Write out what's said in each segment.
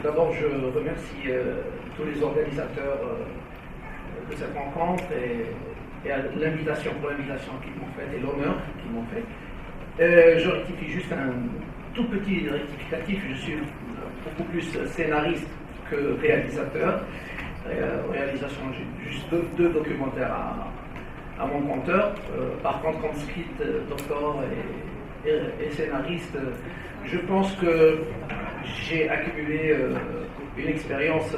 D'abord, je remercie tous les organisateurs de cette rencontre et à l'invitation qu'ils m'ont faite et l'honneur qu'ils m'ont fait. Je rectifie juste un tout petit rectificatif. Je suis beaucoup plus scénariste que réalisateur. Réalisation, j'ai juste deux documentaires à mon compteur. Par contre, comme script doctor et scénariste, je pense que j'ai accumulé une expérience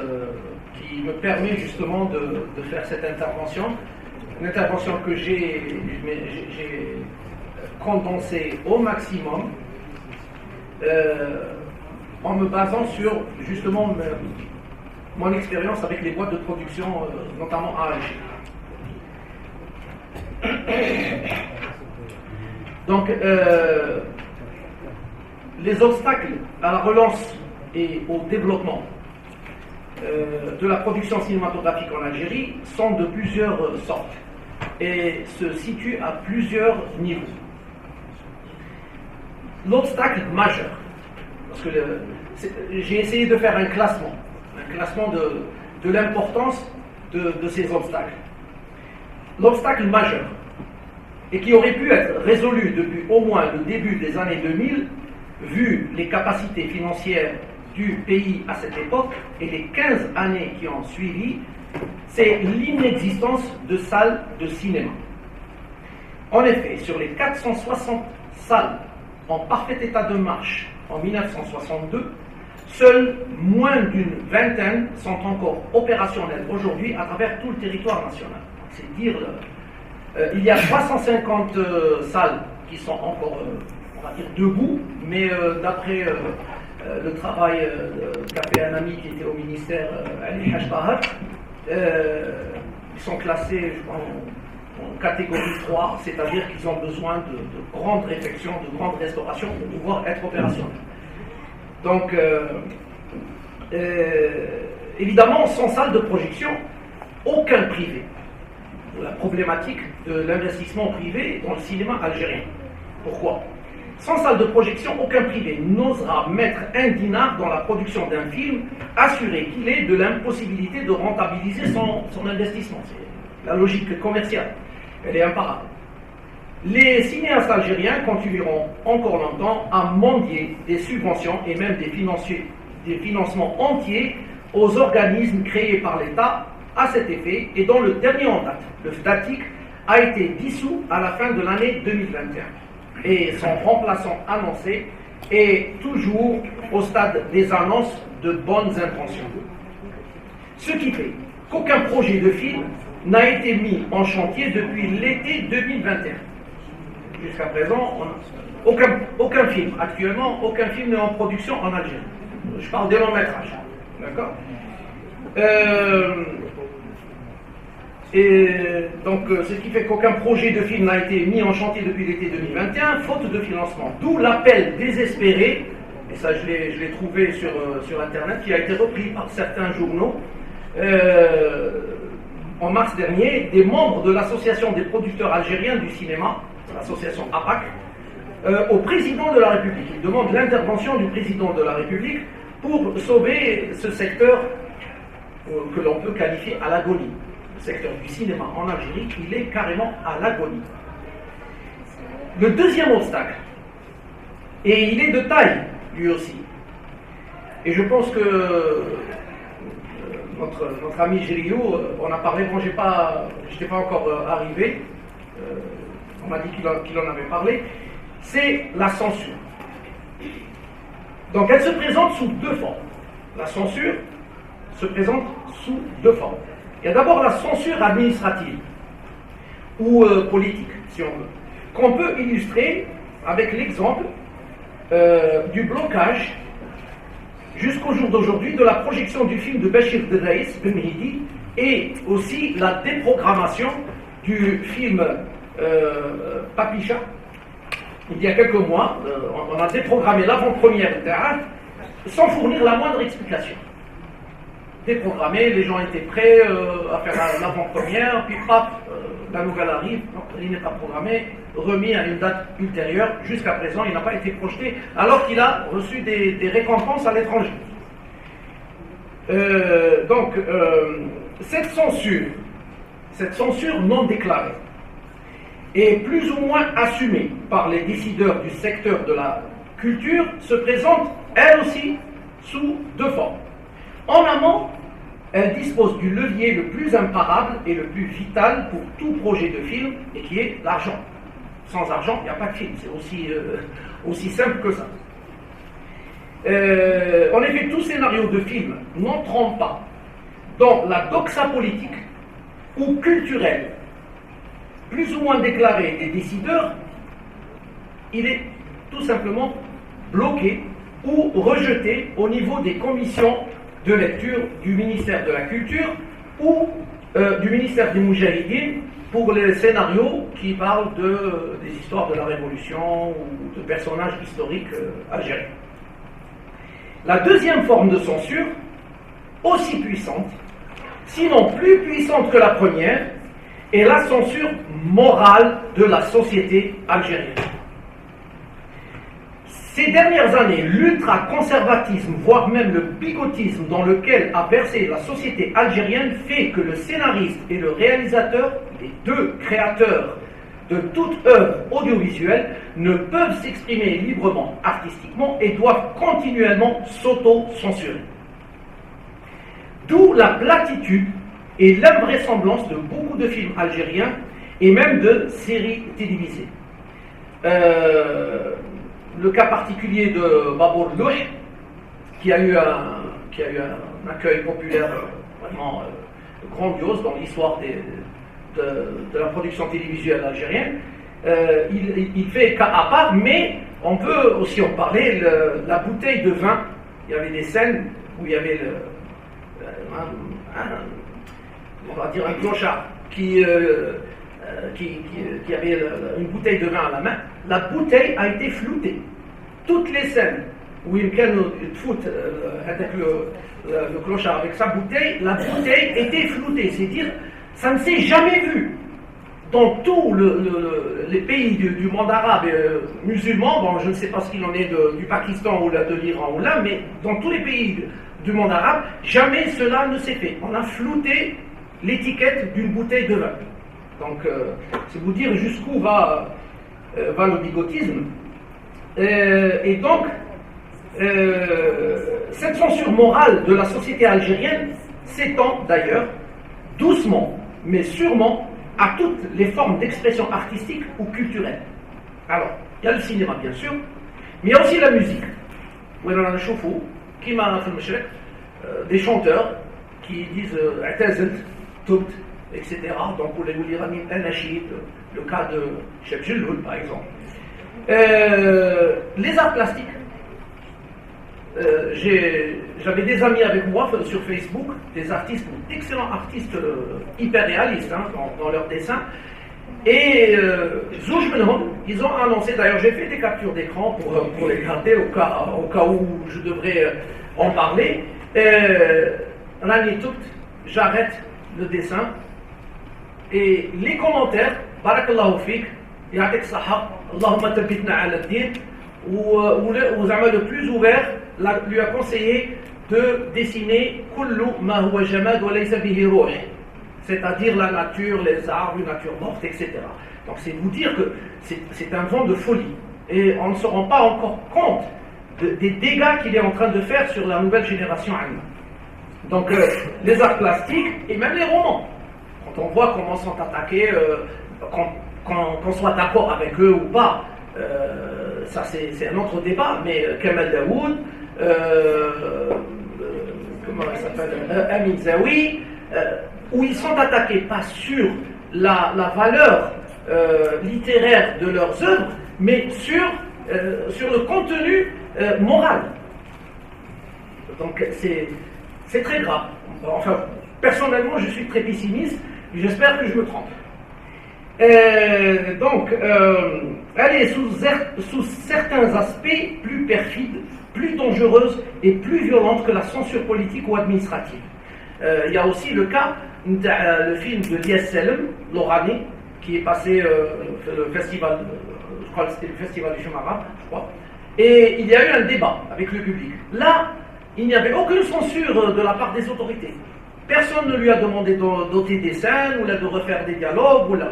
qui me permet justement de faire cette intervention. Une intervention que j'ai condensée au maximum en me basant sur justement mon expérience avec les boîtes de production, notamment à Alger. Donc, les obstacles à la relance et au développement de la production cinématographique en Algérie sont de plusieurs sortes et se situent à plusieurs niveaux. L'obstacle majeur, parce que j'ai essayé de faire un classement de l'importance de ces obstacles. L'obstacle majeur, et qui aurait pu être résolu depuis au moins le début des années 2000, vu les capacités financières du pays à cette époque et les 15 années qui ont suivi, c'est l'inexistence de salles de cinéma. En effet, sur les 460 salles en parfait état de marche en 1962, seules moins d'une vingtaine sont encore opérationnelles aujourd'hui à travers tout le territoire national. C'est dire, il y a 350 salles qui sont encore, on va dire, debout, mais d'après le travail qu'a fait un ami qui était au ministère, Ali Hajbahat, ils sont classés en catégorie 3, c'est-à-dire qu'ils ont besoin de grandes réflexions, de grandes restaurations pour pouvoir être opérationnels. Donc, évidemment, sans salle de projection, aucun privé. La problématique de l'investissement privé dans le cinéma algérien. Pourquoi ? Sans salle de projection, aucun privé n'osera mettre un dinar dans la production d'un film, assuré qu'il est de l'impossibilité de rentabiliser son investissement. C'est la logique commerciale. Elle est imparable. Les cinéastes algériens continueront encore longtemps à mendier des subventions et même des financements entiers aux organismes créés par l'État à cet effet et dont le dernier en date, le FDATIC, a été dissous à la fin de l'année 2021. Et son remplaçant annoncé est toujours au stade des annonces de bonnes intentions. Ce qui fait qu'aucun projet de film n'a été mis en chantier depuis l'été 2021. Jusqu'à présent, aucun film. Actuellement, aucun film n'est en production en Algérie. Je parle des longs métrages. D'accord ? Et donc, ce qui fait qu'aucun projet de film n'a été mis en chantier depuis l'été 2021, faute de financement. D'où l'appel désespéré, et ça je l'ai trouvé sur Internet, qui a été repris par certains journaux en mars dernier, des membres de l'Association des producteurs algériens du cinéma, l'association APAC, au président de la République. Il demande l'intervention du président de la République pour sauver ce secteur que l'on peut qualifier à l'agonie. Le secteur du cinéma en Algérie, il est carrément à l'agonie. Le deuxième obstacle, et il est de taille lui aussi, et je pense que notre ami Gériou en a parlé, bon, j'étais pas encore arrivé, on m'a dit qu'il en avait parlé, c'est la censure. Donc elle se présente sous deux formes. La censure se présente sous deux formes. Il y a d'abord la censure administrative ou politique, si on veut, qu'on peut illustrer avec l'exemple du blocage jusqu'au jour d'aujourd'hui de la projection du film de Bachir Dedaïs, Ben Mehdi, et aussi la déprogrammation du film Papicha. Il y a quelques mois, on a déprogrammé l'avant-première sans fournir la moindre explication. Déprogrammé, les gens étaient prêts à faire l'avant-première, puis paf, la nouvelle arrive, non, il n'est pas programmé, remis à une date ultérieure. Jusqu'à présent, il n'a pas été projeté, alors qu'il a reçu des récompenses à l'étranger. Cette censure non déclarée et plus ou moins assumée par les décideurs du secteur de la culture se présente, elle aussi, sous deux formes. En amont, elle dispose du levier le plus imparable et le plus vital pour tout projet de film, et qui est l'argent. Sans argent, il n'y a pas de film, c'est aussi simple que ça. En effet, tout scénario de film n'entrant pas dans la doxa politique ou culturelle, plus ou moins déclarée des décideurs, il est tout simplement bloqué ou rejeté au niveau des commissions de lecture du ministère de la Culture ou du ministère des Moujahidines pour les scénarios qui parlent des histoires de la Révolution ou de personnages historiques algériens. La deuxième forme de censure, aussi puissante, sinon plus puissante que la première, est la censure morale de la société algérienne. Ces dernières années, l'ultra-conservatisme, voire même le bigotisme dans lequel a versé la société algérienne fait que le scénariste et le réalisateur, les deux créateurs de toute œuvre audiovisuelle, ne peuvent s'exprimer librement artistiquement et doivent continuellement s'auto-censurer. D'où la platitude et l'invraisemblance de beaucoup de films algériens et même de séries télévisées. Le cas particulier de Babour Louh, qui a eu un accueil populaire vraiment grandiose dans l'histoire de la production télévisuelle algérienne, il fait cas à part, mais on peut aussi en parler. La bouteille de vin, il y avait des scènes où il y avait on va dire un clochard qui avait une bouteille de vin à la main. La bouteille a été floutée. Toutes les scènes où il fout avec le clochard avec sa bouteille, la bouteille était floutée. C'est-à-dire, ça ne s'est jamais vu. Dans tous les pays du monde arabe musulman, bon, je ne sais pas ce qu'il en est du Pakistan ou de l'Iran ou là, mais dans tous les pays du monde arabe, jamais cela ne s'est fait. On a flouté l'étiquette d'une bouteille de vin. Donc, c'est vous dire jusqu'où va le bigotisme. Et donc, cette censure morale de la société algérienne s'étend d'ailleurs doucement, mais sûrement, à toutes les formes d'expression artistique ou culturelle. Alors, il y a le cinéma, bien sûr, mais il y a aussi la musique. Des chanteurs qui disent etc. Donc, vous les lire un Anachid, le cas de Cheb Jelloul, par exemple. Les arts plastiques. J'avais des amis avec moi sur Facebook, des artistes, d'excellents artistes hyper réalistes dans leurs dessins. Et Zouj Menhom, ils ont annoncé, d'ailleurs j'ai fait des captures d'écran pour les garder au cas où je devrais en parler. L'année toute, j'arrête le dessin. Et les commentaires, Barakallahu fik, Yatek Saha, Allahumma tabitna ala din, où le plus ouvert lui a conseillé de dessiner Kullu ma huwa jamad wa laysa bihi ruh, c'est-à-dire la nature, les arbres, une nature morte, etc. Donc c'est vous dire que c'est un vent de folie. Et on ne se rend pas encore compte des dégâts qu'il est en train de faire sur la nouvelle génération allemande. Donc les arts plastiques et même les romans. Quand on voit comment sont attaqués, qu'on soit d'accord avec eux ou pas, ça c'est un autre débat, mais Kamal Daoud, comment il s'appelle, Amin Zawi, où ils sont attaqués pas sur la valeur littéraire de leurs œuvres, mais sur le contenu moral. Donc c'est très grave. Enfin, personnellement, je suis très pessimiste, j'espère que je me trompe. Elle est sous certains aspects plus perfide, plus dangereuse et plus violente que la censure politique ou administrative. Il y a aussi le cas le film de Lies Selem, l'Orani, qui est passé le festival, je crois que c'était le festival du film arabe, je crois. Et il y a eu un débat avec le public. Là, il n'y avait aucune censure de la part des autorités. Personne ne lui a demandé d'ôter des scènes, ou là, de refaire des dialogues, ou là.